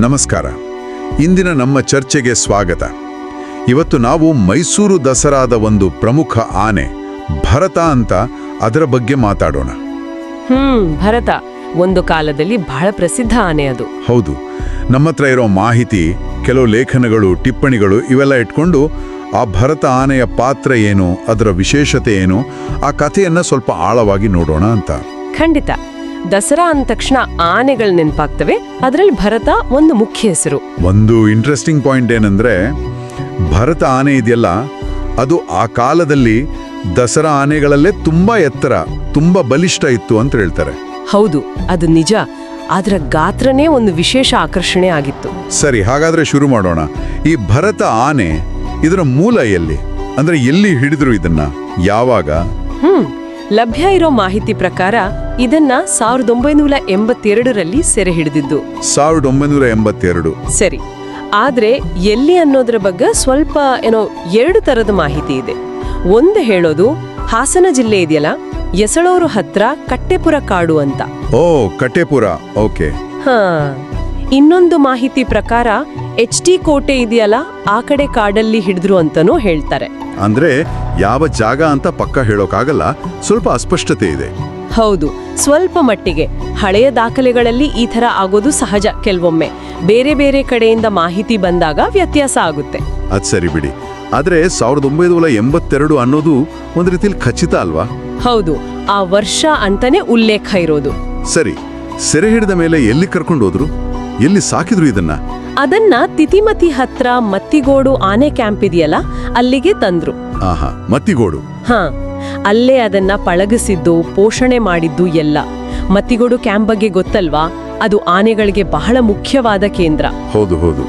ನಮಸ್ಕಾರ. ಇಂದಿನ ನಮ್ಮ ಚರ್ಚೆಗೆ ಸ್ವಾಗತ. ಇವತ್ತು ನಾವು ಮೈಸೂರು ದಸರಾದ ಒಂದು ಪ್ರಮುಖ ಆನೆ ಭರತ ಅಂತ ಅದರ ಬಗ್ಗೆ ಮಾತಾಡೋಣ. ಭರತ ಒಂದು ಕಾಲದಲ್ಲಿ ಬಹಳ ಪ್ರಸಿದ್ಧ ಆನೆ ಅದು. ಹೌದು, ನಮ್ಮ ಹತ್ರ ಇರೋ ಮಾಹಿತಿ, ಕೆಲವು ಲೇಖನಗಳು, ಟಿಪ್ಪಣಿಗಳು ಇವೆಲ್ಲ ಇಟ್ಕೊಂಡು ಆ ಭರತ ಆನೆಯ ಪಾತ್ರ ಏನು, ಅದರ ವಿಶೇಷತೆ ಏನು, ಆ ಕಥೆಯನ್ನ ಸ್ವಲ್ಪ ಆಳವಾಗಿ ನೋಡೋಣ ಅಂತ. ಖಂಡಿತ. ದಸರಾ ಅಂದ ತಕ್ಷಣ ಆನೆಗಳು ನೆನಪಾಗ್ತವೆ, ಅದರಲ್ಲಿ ಭರತ ಒಂದು ಮುಖ್ಯ ಹೆಸರು. ಒಂದು ಇಂಟ್ರೆಸ್ಟಿಂಗ್ ಪಾಯಿಂಟ್ ಏನಂದ್ರೆ, ಭರತ ಆನೆ ಇದೆಯಲ್ಲ, ಅದು ಆ ಕಾಲದಲ್ಲಿ ದಸರಾ ಆನೆಗಳಲ್ಲೇ ತುಂಬಾ ಎತ್ತರ, ತುಂಬಾ ಬಲಿಷ್ಠ ಇತ್ತು ಅಂತ ಹೇಳ್ತಾರೆ. ಹೌದು, ಅದು ನಿಜ. ಅದರ ಗಾತ್ರನೇ ಒಂದು ವಿಶೇಷ ಆಕರ್ಷಣೆ ಆಗಿತ್ತು. ಸರಿ, ಹಾಗಾದ್ರೆ ಶುರು ಮಾಡೋಣ. ಈ ಭರತ ಆನೆ ಇದರ ಮೂಲ ಎಲ್ಲಿ, ಅಂದ್ರೆ ಎಲ್ಲಿ ಹಿಡಿದ್ರು ಇದನ್ನ, ಯಾವಾಗ? ಲಭ್ಯ ಇರೋ ಮಾಹಿತಿ ಪ್ರಕಾರ ಇದನ್ನ 1982ರಲ್ಲಿ ಸೆರೆ ಹಿಡಿದಿದ್ದು. 1982. ಸರಿ, ಆದ್ರೆ ಎಲ್ಲಿ ಅನ್ನೋದ್ರ ಬಗ್ಗೆ ಸ್ವಲ್ಪ ಎರಡು ತರದ ಮಾಹಿತಿ ಇದೆ. ಒಂದು ಹೇಳೋದು ಹಾಸನ ಜಿಲ್ಲೆ ಇದೆಯಲ್ಲ, ಯಸಳೂರು ಹತ್ರ ಕಟ್ಟೆಪುರ ಕಾಡು ಅಂತ. ಓ, ಕಟ್ಟೆಪುರ, ಓಕೆ. ಇನ್ನೊಂದು ಮಾಹಿತಿ ಪ್ರಕಾರ HD ಕೋಟೆ ಇದೆಯಲ್ಲ, ಆ ಕಡೆ ಕಾಡಲ್ಲಿ ಹಿಡಿದ್ರು ಅಂತಾನೂ ಹೇಳ್ತಾರೆ. ಅಂದ್ರೆ ಯಾವ ಜಾಗ ಅಂತ ಪಕ್ಕ ಹೇಳೋಕಾಗಲ್ಲ, ಸ್ವಲ್ಪ ಅಸ್ಪಷ್ಟತೆ ಇದೆ. ಹೌದು, ಸ್ವಲ್ಪ ಮಟ್ಟಿಗೆ. ಹಳೆಯ ದಾಖಲೆಗಳಲ್ಲಿ ಈ ತರ ಆಗೋದು ಸಹಜ. ಕೆಲವೊಮ್ಮೆ ಬೇರೆ ಬೇರೆ ಕಡೆಯಿಂದ ಮಾಹಿತಿ ಬಂದಾಗ ವ್ಯತ್ಯಾಸ ಆಗುತ್ತೆ. ಅದ್ ಸರಿ ಬಿಡಿ. ಆದ್ರೆ 1982 ಅನ್ನೋದು ಒಂದ್ ರೀತಿಯಲ್ಲಿ ಖಚಿತ ಅಲ್ವಾ? ಹೌದು, ಆ ವರ್ಷ ಅಂತಾನೆ ಉಲ್ಲೇಖ ಇರೋದು. ಸರಿ, ಸೆರೆ ಹಿಡಿದ ಮೇಲೆ ಎಲ್ಲಿ ಕರ್ಕೊಂಡು ಹೋದ್ರು, ಎಲ್ಲಿ ಸಾಕಿದ್ರು ಇದನ್ನ? ಅದನ್ನ ತಿತಿಮತಿ ಹತ್ರ ಮತ್ತಿಗೋಡು ಆನೆ ಕ್ಯಾಂಪ್ ಇದೆಯಲ್ಲ, ಅಲ್ಲಿಗೆ ತಂದ್ರು. ಆಹಾ, ಮತ್ತಿಗೋಡು. ಅಲ್ಲೇ ಅದನ್ನ ಪಳಗಿಸಿದ್ದು, ಪೋಷಣೆ ಮಾಡಿದ್ದು ಎಲ್ಲ. ಮತ್ತಿಗೋಡು ಕ್ಯಾಂಪ್ ಬಗ್ಗೆ ಗೊತ್ತಲ್ವಾ? ಅದು ಆನೆಗಳಿಗೆ ಬಹಳ ಮುಖ್ಯವಾದ ಕೇಂದ್ರ. ಹೌದು ಹೌದು,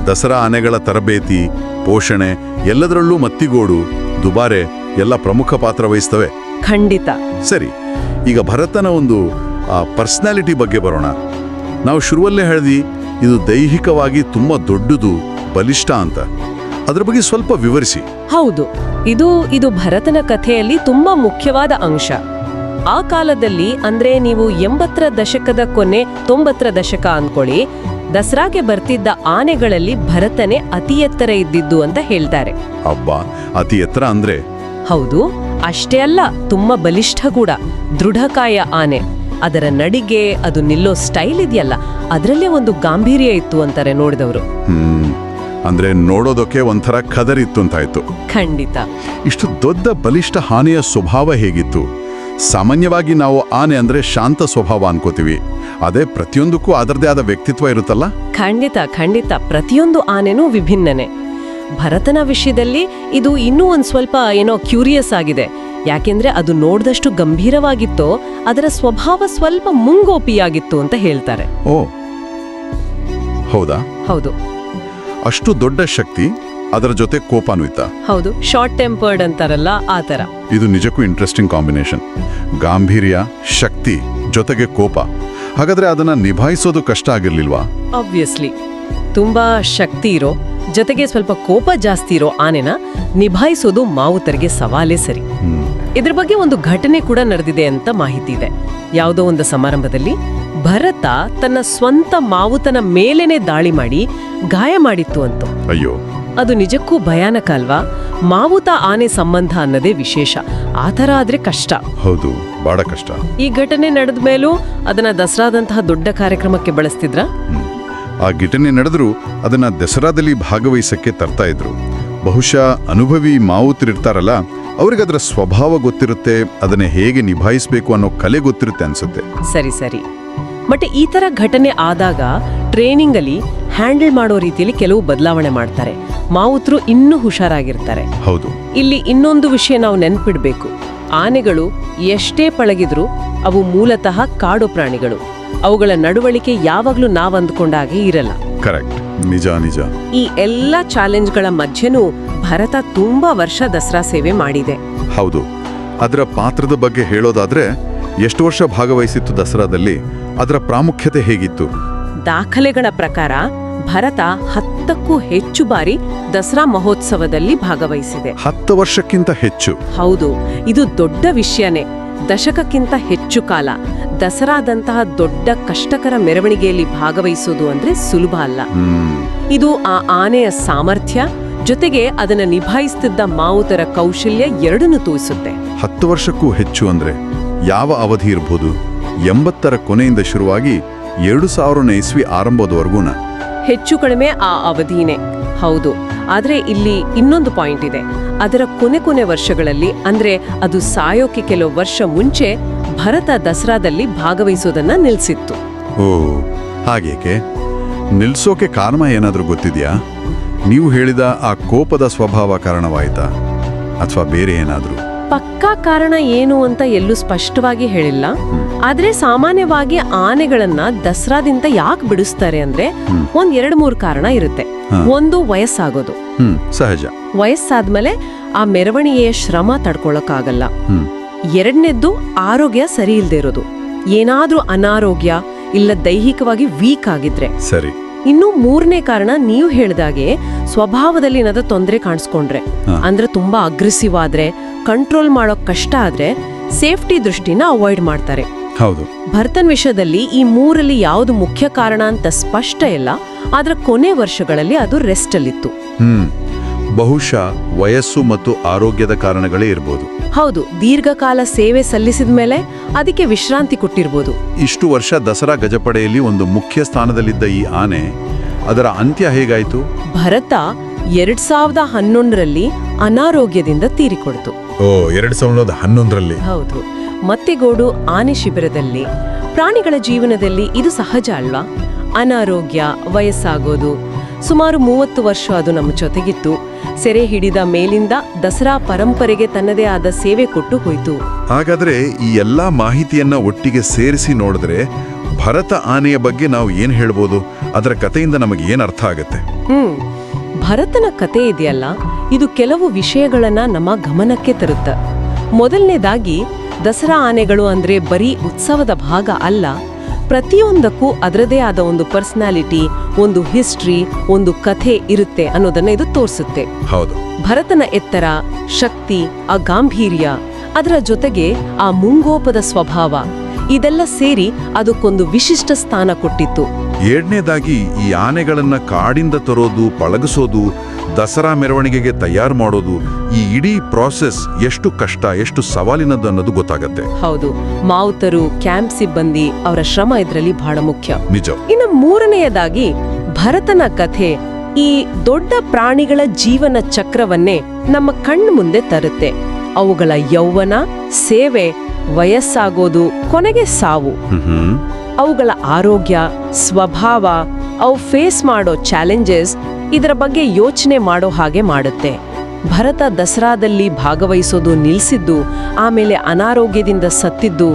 ದಸರಾ ಆನೆಗಳ ತರಬೇತಿ, ಪೋಷಣೆ ಎಲ್ಲದರಲ್ಲೂ ಮತ್ತಿಗೋಡು, ದುಬಾರೆ ಎಲ್ಲ ಪ್ರಮುಖ ಪಾತ್ರ ವಹಿಸ್ತವೆ. ಖಂಡಿತ. ಸರಿ, ಈಗ ಭರತನ ಒಂದು ಪರ್ಸನಾಲಿಟಿ ಬಗ್ಗೆ ಬರೋಣ. ನಾವು ಶುರುವಲ್ಲೇ ಹೇಳಿದ್ವಿ, ಇದು ದೈಹಿಕವಾಗಿ ತುಂಬಾ ದೊಡ್ಡದು, ಬಲಿಷ್ಠ ಅಂತ. ಅದರ ಬಗ್ಗೆ ಸ್ವಲ್ಪ ವಿವರಿಸಿ. ಹೌದು, ಇದು ಭರತನ ಕಥೆಯಲ್ಲಿ ತುಂಬಾ ಮುಖ್ಯವಾದ ಅಂಶ. ಆ ಕಾಲದಲ್ಲಿ, ಅಂದ್ರೆ ನೀವು 80ರ ದಶಕದ ಕೊನೆ 90ರ ದಶಕ ಅನ್ಕೊಳ್ಳಿ, ದಸರಾಗೆ ಬರ್ತಿದ್ದ ಆನೆಗಳಲ್ಲಿ ಭರತನೇ ಅತಿ ಎತ್ತರ ಇದ್ದಿದ್ದು ಅಂತ ಹೇಳ್ತಾರೆ. ಅಬ್ಬಾ, ಅತಿ ಎತ್ತರ ಅಂದ್ರೆ? ಹೌದು, ಅಷ್ಟೇ ಅಲ್ಲ, ತುಂಬಾ ಬಲಿಷ್ಠ ಕೂಡ. ದೃಢಕಾಯ ಆನೆ. ಅದರ ನಡಿಗೆ, ಅದು ನಿಲ್ಲೋ ಸ್ಟೈಲ್ ಇದೆಯಲ್ಲ, ಅದರಲ್ಲೇ ಒಂದು ಗಾಂಭೀರ್ಯ ಇತ್ತು ಅಂತಾರೆ ನೋಡಿದವರು. ಅಂದ್ರೆ ನೋಡೋದಕ್ಕೆ ಒಂಥರ ಖದರಿತ್ತು ಅಂತಾಯ್ತು. ಖಂಡಿತ. ಇಷ್ಟು ದೊಡ್ಡ ಬಲಿಷ್ಠ ಆನೆಯ ಸ್ವಭಾವ ಹೇಗಿತ್ತು? ಸಾಮಾನ್ಯವಾಗಿ ನಾವು ಆನೆ ಅಂದ್ರೆ ಶಾಂತ ಸ್ವಭಾವ ಅನ್ಕೋತೀವಿ. ಅದೇ ಪ್ರತಿಯೊಂದಕ್ಕೂ ಅದರದೇ ಆದ ವ್ಯಕ್ತಿತ್ವ ಇರುತ್ತಲ್ಲ? ಖಂಡಿತ ಖಂಡಿತ, ಪ್ರತಿಯೊಂದು ಆನೆನೂ ವಿಭಿನ್ನನೆ. ಭರತನ ವಿಷಯದಲ್ಲಿ ಇದು ಇನ್ನೂ ಒಂದ್ ಸ್ವಲ್ಪ ಕ್ಯೂರಿಯಸ್ ಆಗಿದೆ. ಯಾಕೆಂದ್ರೆ ಅದು ನೋಡ್ದಷ್ಟು ಗಂಭೀರವಾಗಿತ್ತೋ, ಅದರ ಸ್ವಭಾವ ಸ್ವಲ್ಪ ಮುಂಗೋಪಿಯಾಗಿತ್ತು ಅಂತ ಹೇಳ್ತಾರೆ. ಓ, ಹೌದಾ? ಹೌದು. ಅಷ್ಟು ದೊಡ್ಡ ಶಕ್ತಿ, ಅದರ ಜೊತೆ ಕೋಪನೂ ಇತ್ತ? ಹೌದು, ಶಾರ್ಟ್ ಟೆಂಪರ್ಡ್ ಅಂತಾರಲ್ಲ, ಆ ತರ. ಇದು ನಿಜಕ್ಕೂ ಇಂಟ್ರೆಸ್ಟಿಂಗ್ ಕಾಂಬಿನೇಷನ್. ಗಾಂಭೀರ್ಯ, ಶಕ್ತಿ ಜೊತೆಗೆ ಕೋಪ. ಹಾಗಾದ್ರೆ ಅದನ್ನ ನಿಭಾಯಿಸೋದು ಕಷ್ಟ ಆಗಿರ್ಲಿಲ್ವಾ? ಆಬ್ವಿಯಸ್ಲಿ. ತುಂಬಾ ಶಕ್ತಿ ಇರೋ ಜೊತೆಗೆ ಸ್ವಲ್ಪ ಕೋಪ ಜಾಸ್ತಿ ಇರೋ ಆನೆನ ನಿಭಾಯಿಸೋದು ಮಾವುತರಿಗೆ ಸವಾಲೇ ಸರಿ. ಇದ್ರ ಬಗ್ಗೆ ಒಂದು ಘಟನೆ ಕೂಡ ನಡೆದಿದೆ ಅಂತ ಮಾಹಿತಿ ಇದೆ. ಯಾವುದೋ ಒಂದು ಸಮಾರಂಭದಲ್ಲಿ ಭರತ ತನ್ನ ಸ್ವಂತ ಮಾವುತನ ಮೇಲೇನೆ ದಾಳಿ ಮಾಡಿ ಗಾಯ ಮಾಡಿತ್ತು ಅಂತ. ಅಯ್ಯೋ, ಅದು ನಿಜಕ್ಕೂ ಭಯಾನಕ ಅಲ್ವಾ? ಮಾವುತ ಆನೆ ಸಂಬಂಧ ಅನ್ನೋದೇ ವಿಶೇಷ. ಆ ಥರ ಆದ್ರೆ ಕಷ್ಟ. ಹೌದು, ಬಹಳ ಕಷ್ಟ. ಈ ಘಟನೆ ನಡೆದ ಮೇಲೂ ಅದನ್ನ ದಸರಾದಂತಹ ದೊಡ್ಡ ಕಾರ್ಯಕ್ರಮಕ್ಕೆ ಬಳಸ್ತಿದ್ರ. ಆ ಘಟನೆ ನಡೆದ್ರು ಅದನ್ನ ದಸರಾದಲ್ಲಿ ಭಾಗವಹಿಸಕ್ಕೆ ತರ್ತಾ ಇದ್ರು. ಬಹುಶಃ ಅನುಭವಿ ಮಾವುತರಿರ್ತಾರಲ್ಲ, ಅವ್ರಿಗದರ ಸ್ವಭಾವ ಗೊತ್ತಿರುತ್ತೆ, ಅದನ್ನ ಹೇಗೆ ನಿಭಾಯಿಸಬೇಕು ಅನ್ನೋ ಕಲೆ ಗೊತ್ತಿರುತ್ತೆ ಅನ್ಸುತ್ತೆ. ಸರಿ ಸರಿ. ಬಟ್ ಈ ತರ ಘಟನೆ ಆದಾಗ ಟ್ರೈನಿಂಗ್ ಅಲ್ಲಿ ಹ್ಯಾಂಡಲ್ ಮಾಡೋ ರೀತಿಯಲ್ಲಿ ಕೆಲವು ಬದಲಾವಣೆ ಮಾಡ್ತಾರೆ. ಮಾವುತರು ಇನ್ನೂ ಹುಷಾರಾಗಿರ್ತಾರೆ. ಹೌದು. ಇಲ್ಲಿ ಇನ್ನೊಂದು ವಿಷಯ ನಾವು ನೆನ್ಪಿಡ್ಬೇಕು. ಆನೆಗಳು ಎಷ್ಟೇ ಪಳಗಿದ್ರು ಅವು ಮೂಲತಃ ಕಾಡು ಪ್ರಾಣಿಗಳು. ಅವುಗಳ ನಡವಳಿಕೆ ಯಾವಾಗ್ಲೂ ನಾವ್ ಅಂದ್ಕೊಂಡಾಗೆ ಇರಲ್ಲ. ಕರೆಕ್ಟ್, ನಿಜ ನಿಜ. ಈ ಎಲ್ಲಾ ಚಾಲೆಂಜ್ಗಳ ಮಧ್ಯೆನೂ ಭರತ ತುಂಬಾ ವರ್ಷ ದಸರಾ ಸೇವೆ ಮಾಡಿದೆ. ಹೌದು. ಅದರ ಪಾತ್ರದ ಬಗ್ಗೆ ಹೇಳೋದಾದ್ರೆ, ಎಷ್ಟು ವರ್ಷ ಭಾಗವಹಿಸಿತ್ತು ದಸರಾದಲ್ಲಿ? ಅದರ ಪ್ರಾಮುಖ್ಯತೆ ಹೇಗಿತ್ತು? ದಾಖಲೆಗಳ ಪ್ರಕಾರ ಭರತ 10ಕ್ಕೂ ಹೆಚ್ಚು ಬಾರಿ ದಸರಾ ಮಹೋತ್ಸವದಲ್ಲಿ ಭಾಗವಹಿಸಿದೆ. 10 ವರ್ಷಕ್ಕಿಂತ ಹೆಚ್ಚು? ಹೌದು, ಇದು ದೊಡ್ಡ ವಿಷಯನೇ. ದಶಕಕ್ಕಿಂತ ಹೆಚ್ಚು ಕಾಲ ದಸರಾದಂತಹ ದೊಡ್ಡ ಕಷ್ಟಕರ ಮೆರವಣಿಗೆಯಲ್ಲಿ ಭಾಗವಹಿಸೋದು ಅಂದ್ರೆ ಸುಲಭ ಅಲ್ಲ. ಇದು ಆ ಆನೆಯ ಸಾಮರ್ಥ್ಯ ಜೊತೆಗೆ ಅದನ್ನ ನಿಭಾಯಿಸುತ್ತಿದ್ದ ಮಾವುತರ ಕೌಶಲ್ಯ ಎರಡನ್ನೂ ತೋರಿಸುತ್ತೆ. 10 ವರ್ಷಕ್ಕೂ ಹೆಚ್ಚು ಅಂದ್ರೆ ಯಾವ ಅವಧಿ ಇರಬಹುದು? 80ರ ಕೊನೆಯಿಂದ ಶುರುವಾಗಿ 2000ನೇ ಇಸ್ವಿ ಆರಂಭದವರೆಗೂನ? ಹೆಚ್ಚು ಕಡಿಮೆ ಆ ಅವಧಿನೇ ಹೌದು. ಆದ್ರೆ ಇಲ್ಲಿ ಇನ್ನೊಂದು ಪಾಯಿಂಟ್ ಇದೆ. ಅದರ ಕೊನೆ ವರ್ಷಗಳಲ್ಲಿ ಅಂದ್ರೆ ಅದು ಸಾಯೋಕೆ ಕೆಲವು ವರ್ಷ ಮುಂಚೆ ಭರತ ದಸರಾದಲ್ಲಿ ಭಾಗವಹಿಸೋದನ್ನ ನಿಲ್ಸಿತ್ತು. ಓ, ಹಾಗೇಕೆ? ನಿಲ್ಸೋಕೆ ಕಾರಣ ಏನಾದ್ರೂ ಗೊತ್ತಿದ್ಯಾ? ನೀವು ಹೇಳಿದ ಆ ಕೋಪದ ಸ್ವಭಾವ ಕಾರಣವಾಯಿತಾ ಅಥವಾ ಬೇರೆ ಏನಾದ್ರೂ? ಪಕ್ಕಾ ಕಾರಣ ಏನು ಅಂತ ಎಲ್ಲೂ ಸ್ಪಷ್ಟವಾಗಿ ಹೇಳಿಲ್ಲ. ಆದ್ರೆ ಸಾಮಾನ್ಯವಾಗಿ ಆನೆಗಳನ್ನ ದಸರಾದಿಂದ ಯಾಕೆ ಬಿಡಿಸ್ತಾರೆ ಅಂದ್ರೆ 1-2-3 ಕಾರಣ ಇರುತ್ತೆ. ಒಂದು, ವಯಸ್ಸಾಗೋದು. ಸಹಜ. ವಯಸ್ಸಾದ್ಮೇಲೆ ಆ ಮೆರವಣಿಗೆಯ ಶ್ರಮ ತಡ್ಕೊಳಕ್ಕಾಗಲ್ಲ. ಎರಡನೇದ್ದು, ಆರೋಗ್ಯ ಸರಿ ಇಲ್ದೇ ಇರೋದು. ಏನಾದ್ರೂ ಅನಾರೋಗ್ಯ ಇಲ್ಲ ದೈಹಿಕವಾಗಿ ವೀಕ್ ಆಗಿದ್ರೆ. ಸರಿ. ಇನ್ನು 3ನೇ ಕಾರಣ, ನೀವು ಹೇಳಿದಾಗೆ ಸ್ವಭಾವದಲ್ಲಿ ಏನಾದ್ರೂ ತೊಂದರೆ ಕಾಣಿಸ್ಕೊಂಡ್ರೆ, ಅಂದ್ರೆ ತುಂಬಾ ಅಗ್ರೆಸಿವ್ ಆದ್ರೆ, ಕಂಟ್ರೋಲ್ ಮಾಡೋಕ್ ಕಷ್ಟ ಆದ್ರೆ ಸೇಫ್ಟಿ ದೃಷ್ಟಿನ ಅವಾಯ್ಡ್ ಮಾಡ್ತಾರೆ. ಹೌದು. ಭರತನ್ ವಿಷಯದಲ್ಲಿ ಈ 3ರಲ್ಲಿ ಯಾವುದು ಮುಖ್ಯ ಕಾರಣ ಅಂತ ಸ್ಪಷ್ಟ ಇಲ್ಲ. ಆದ್ರೆ ಕೊನೆ ವರ್ಷಗಳಲ್ಲಿ ಅದು ರೆಸ್ಟ್ ಅಲ್ಲಿತ್ತು. ಬಹುಶಃ ವಯಸ್ಸು ಮತ್ತು ಆರೋಗ್ಯದ ಕಾರಣಗಳೇ ಇರಬಹುದು. ಹೌದು, ದೀರ್ಘಕಾಲ ಸೇವೆ ಸಲ್ಲಿಸಿದ ಮೇಲೆ ಅದಕ್ಕೆ ವಿಶ್ರಾಂತಿ ಕೊಟ್ಟಿರ್ಬೋದು. ಇಷ್ಟು ವರ್ಷ ದಸರಾ ಗಜಪಡೆಯಲ್ಲಿ ಒಂದು ಮುಖ್ಯ ಸ್ಥಾನದಲ್ಲಿದ್ದ ಈ ಆನೆ, ಅದರ ಅಂತ್ಯ ಹೇಗಾಯ್ತು? ಭರತ 2011ರಲ್ಲಿ ಅನಾರೋಗ್ಯದಿಂದ ತೀರಿಕೊಡ್ತು. ಓ, 2011ರಲ್ಲಿ? ಹೌದು. ಮತ್ತೆಗೋಡು ಆನೆ ಶಿಬಿರದಲ್ಲಿ. ಪ್ರಾಣಿಗಳ ಜೀವನದಲ್ಲಿ ಇದು ಸಹಜ ಅಲ್ವಾ? ಅನಾರೋಗ್ಯ, ವಯಸ್ಸಾಗೋದು. ಸುಮಾರು 30 ವರ್ಷ ಅದು ನಮ್ಮ ಜೊತೆಗಿತ್ತು. ಸೆರೆ ಹಿಡಿದ ಮೇಲಿಂದ ದಸರಾ ಪರಂಪರೆಗೆ ತನ್ನದೇ ಆದ ಸೇವೆ ಕೊಟ್ಟು ಹೋಯ್ತು. ಹಾಗಾದ್ರೆ ಈ ಎಲ್ಲಾ ಮಾಹಿತಿಯನ್ನ ಒಟ್ಟಿಗೆ ಸೇರಿಸಿ ನೋಡಿದ್ರೆ ಭರತ ಆನೆಯ ಬಗ್ಗೆ ನಾವು ಏನ್ ಹೇಳ್ಬೋದು? ಅದರ ಕಥೆಯಿಂದ ನಮಗೆ ಏನ್ ಅರ್ಥ ಆಗತ್ತೆ? ಭರತನ ಕತೆ ಇದೆಯಲ್ಲ, ಇದು ಕೆಲವು ವಿಷಯಗಳನ್ನ ನಮ್ಮ ಗಮನಕ್ಕೆ ತರುತ್ತೆ. ಮೊದಲನೇದಾಗಿ, ದಸರಾ ಆನೆಗಳು ಅಂದ್ರೆ ಬರೀ ಉತ್ಸವದ ಭಾಗ ಅಲ್ಲ. ಪ್ರತಿಯೊಂದಕ್ಕೂ ಅದರದೇ ಆದ ಒಂದು ಪರ್ಸನಾಲಿಟಿ, ಒಂದು ಹಿಸ್ಟ್ರಿ, ಒಂದು ಕಥೆ ಇರುತ್ತೆ ಅನ್ನೋದನ್ನ ಇದು ತೋರಿಸುತ್ತೆ. ಹೌದು. ಭರತನ ಎತ್ತರ, ಶಕ್ತಿ, ಆ ಗಾಂಭೀರ್ಯ, ಅದರ ಜೊತೆಗೆ ಆ ಮುಂಗೋಪದ ಸ್ವಭಾವ, ಇದೆಲ್ಲ ಸೇರಿ ಅದಕ್ಕೊಂದು ವಿಶಿಷ್ಟ ಸ್ಥಾನ ಕೊಟ್ಟಿತ್ತು. ಎರಡನೇದಾಗಿ, ಈ ಆನೆಗಳನ್ನ ಕಾಡಿಂದ ತರೋದು, ಪಳಗಿಸೋದು, ದಸರಾ ಮೆರವಣಿಗೆಗೆ ತಯಾರು ಮಾಡೋದು, ಈ ಇಡೀ ಪ್ರಾಸೆಸ್ ಎಷ್ಟು ಕಷ್ಟ, ಎಷ್ಟು ಸವಾಲಿನದ್ದು ಅನ್ನೋದು ಗೊತ್ತಾಗತ್ತೆ. ಹೌದು. ಮಾವುತರು, ಕ್ಯಾಂಪ್ ಸಿಬ್ಬಂದಿ, ಅವರ ಶ್ರಮ ಇದರಲ್ಲಿ ಬಹಳ ಮುಖ್ಯ. ನಿಜ. ಇನ್ನು 3ನೇದಾಗಿ, ಭರತನ ಕಥೆ ಈ ದೊಡ್ಡ ಪ್ರಾಣಿಗಳ ಜೀವನ ಚಕ್ರವನ್ನೇ ನಮ್ಮ ಕಣ್ಣು ಮುಂದೆ ತರುತ್ತೆ. ಅವುಗಳ ಯೌವನ, ಸೇವೆ, ವಯಸ್ಸಾಗೋದು, ಕೊನೆಗೆ ಸಾವು. ಅವುಗಳ ಆರೋಗ್ಯ, ಸ್ವಭಾವ, ಅವು ಫೇಸ್ ಮಾಡೋ ಚಾಲೆಂಜಸ್, ಇದರ ಬಗ್ಗೆ ಯೋಚನೆ ಮಾಡೋ ಹಾಗೆ ಮಾಡುತ್ತೆ. ಭರತ ದಸರಾದಲ್ಲಿ ಭಾಗವಹಿಸೋದು ನಿಲ್ಸಿದ್ದು, ಆಮೇಲೆ ಅನಾರೋಗ್ಯದಿಂದ ಸತ್ತಿದ್ದು,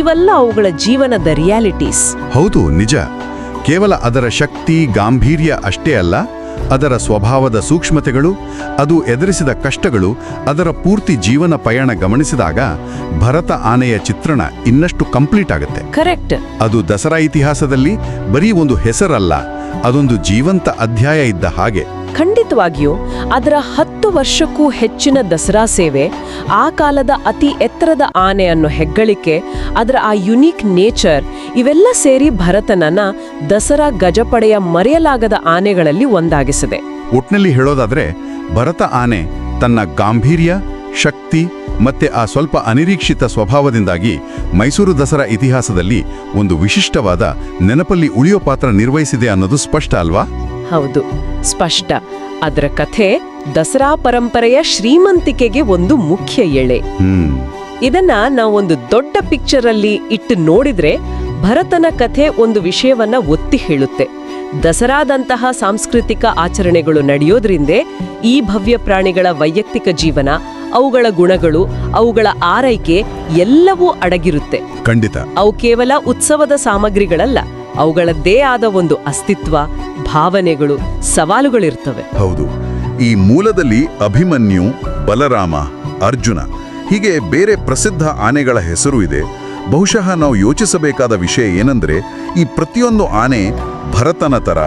ಇವೆಲ್ಲ ಅವುಗಳ ಜೀವನದ ರಿಯಾಲಿಟೀಸ್. ಹೌದು, ನಿಜ. ಕೇವಲ ಅದರ ಶಕ್ತಿ, ಗಾಂಭೀರ್ಯ ಅಷ್ಟೇ ಅಲ್ಲ, ಅದರ ಸ್ವಭಾವದ ಸೂಕ್ಷ್ಮತೆಗಳು, ಅದು ಎದುರಿಸಿದ ಕಷ್ಟಗಳು, ಅದರ ಪೂರ್ತಿ ಜೀವನ ಪಯಣ ಗಮನಿಸಿದಾಗ ಭರತ ಆನೆಯ ಚಿತ್ರಣ ಇನ್ನಷ್ಟು ಕಂಪ್ಲೀಟ್ ಆಗುತ್ತೆ. ಕರೆಕ್ಟ್. ಅದು ದಸರಾ ಇತಿಹಾಸದಲ್ಲಿ ಬರೀ ಒಂದು ಹೆಸರಲ್ಲ, ಅದೊಂದು ಜೀವಂತ ಅಧ್ಯಾಯ ಇದ್ದ ಹಾಗೆ. ಖಂಡಿತವಾಗಿಯೂ. ಅದರ 10 ವರ್ಷಕ್ಕೂ ಹೆಚ್ಚಿನ ದಸರಾ ಸೇವೆ, ಆ ಕಾಲದ ಅತಿ ಎತ್ತರದ ಆನೆ ಅನ್ನೋ ಹೆಗ್ಗಳಿಕೆ, ಅದರ ಆ ಯುನೀಕ್ ನೇಚರ್, ಇವೆಲ್ಲ ಸೇರಿ ಭರತನನ್ನ ದಸರಾ ಗಜಪಡೆಯ ಮರೆಯಲಾಗದ ಆನೆಗಳಲ್ಲಿ ಒಂದಾಗಿಸಿದೆ. ಒಟ್ನಲ್ಲಿ ಹೇಳೋದಾದ್ರೆ, ಭರತ ಆನೆ ತನ್ನ ಗಾಂಭೀರ್ಯ, ಶಕ್ತಿ ಮತ್ತೆ ಆ ಸ್ವಲ್ಪ ಅನಿರೀಕ್ಷಿತ ಸ್ವಭಾವದಿಂದಾಗಿ ಮೈಸೂರು ದಸರಾ ಇತಿಹಾಸದಲ್ಲಿ ಒಂದು ವಿಶಿಷ್ಟವಾದ, ನೆನಪಲ್ಲಿ ಉಳಿಯೋ ಪಾತ್ರ ನಿರ್ವಹಿಸಿದೆ ಅನ್ನೋದು ಸ್ಪಷ್ಟ ಅಲ್ವಾ? ಹೌದು, ಸ್ಪಷ್ಟ. ಅದರ ಕಥೆ ದಸರಾ ಪರಂಪರೆಯ ಶ್ರೀಮಂತಿಕೆಗೆ ಒಂದು ಮುಖ್ಯ ಎಳೆ. ಇದನ್ನ ನಾವೊಂದು ದೊಡ್ಡ ಪಿಕ್ಚರ್ ಅಲ್ಲಿ ಇಟ್ಟು ನೋಡಿದ್ರೆ ಭರತನ ಕಥೆ ಒಂದು ವಿಷಯವನ್ನ ಒತ್ತಿ ಹೇಳುತ್ತೆ. ದಸರಾದಂತಹ ಸಾಂಸ್ಕೃತಿಕ ಆಚರಣೆಗಳು ನಡೆಯೋದ್ರಿಂದೇ ಈ ಭವ್ಯ ಪ್ರಾಣಿಗಳ ವೈಯಕ್ತಿಕ ಜೀವನ, ಅವುಗಳ ಗುಣಗಳು, ಅವುಗಳ ಆರೈಕೆ ಎಲ್ಲವೂ ಅಡಗಿರುತ್ತೆ. ಖಂಡಿತ. ಅವು ಕೇವಲ ಉತ್ಸವದ ಸಾಮಗ್ರಿಗಳಲ್ಲ, ಅವುಗಳದ್ದೇ ಆದ ಒಂದು ಅಸ್ತಿತ್ವ, ಭಾವನೆಗಳು, ಸವಾಲುಗಳಿರ್ತವೆ. ಹೌದು. ಈ ಮೂಲದಲ್ಲಿ ಅಭಿಮನ್ಯು, ಬಲರಾಮ, ಅರ್ಜುನ ಹೀಗೆ ಬೇರೆ ಪ್ರಸಿದ್ಧ ಆನೆಗಳ ಹೆಸರು ಇದೆ. ಬಹುಶಃ ನಾವು ಯೋಚಿಸಬೇಕಾದ ವಿಷಯ ಏನಂದ್ರೆ, ಈ ಪ್ರತಿಯೊಂದು ಆನೆ ಭರತನ ತರ,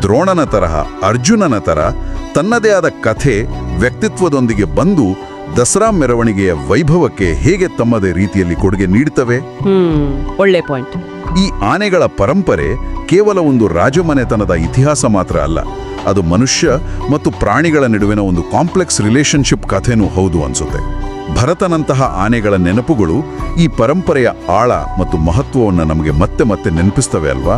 ದ್ರೋಣನ ತರಹ, ಅರ್ಜುನನ ತರ ತನ್ನದೇ ಆದ ಕಥೆ, ವ್ಯಕ್ತಿತ್ವದೊಂದಿಗೆ ಬಂದು ದಸರಾ ಮೆರವಣಿಗೆಯ ವೈಭವಕ್ಕೆ ಹೇಗೆ ತಮ್ಮದೇ ರೀತಿಯಲ್ಲಿ ಕೊಡುಗೆ ನೀಡುತ್ತವೆ. ಒಳ್ಳೆ ಪಾಯಿಂಟ್. ಈ ಆನೆಗಳ ಪರಂಪರೆ ಕೇವಲ ಒಂದು ರಾಜಮನೆತನದ ಇತಿಹಾಸ ಮಾತ್ರ ಅಲ್ಲ, ಅದು ಮನುಷ್ಯ ಮತ್ತು ಪ್ರಾಣಿಗಳ ನಡುವಿನ ಒಂದು ಕಾಂಪ್ಲೆಕ್ಸ್ ರಿಲೇಶನ್ಶಿಪ್ ಕಥೆನೂ ಹೌದು ಅನ್ಸುತ್ತೆ. ಭರತನಂತಹ ಆನೆಗಳ ನೆನಪುಗಳು ಈ ಪರಂಪರೆಯ ಆಳ ಮತ್ತು ಮಹತ್ವವನ್ನು ನಮಗೆ ಮತ್ತೆ ಮತ್ತೆ ನೆನಪಿಸ್ತವೆ ಅಲ್ವಾ.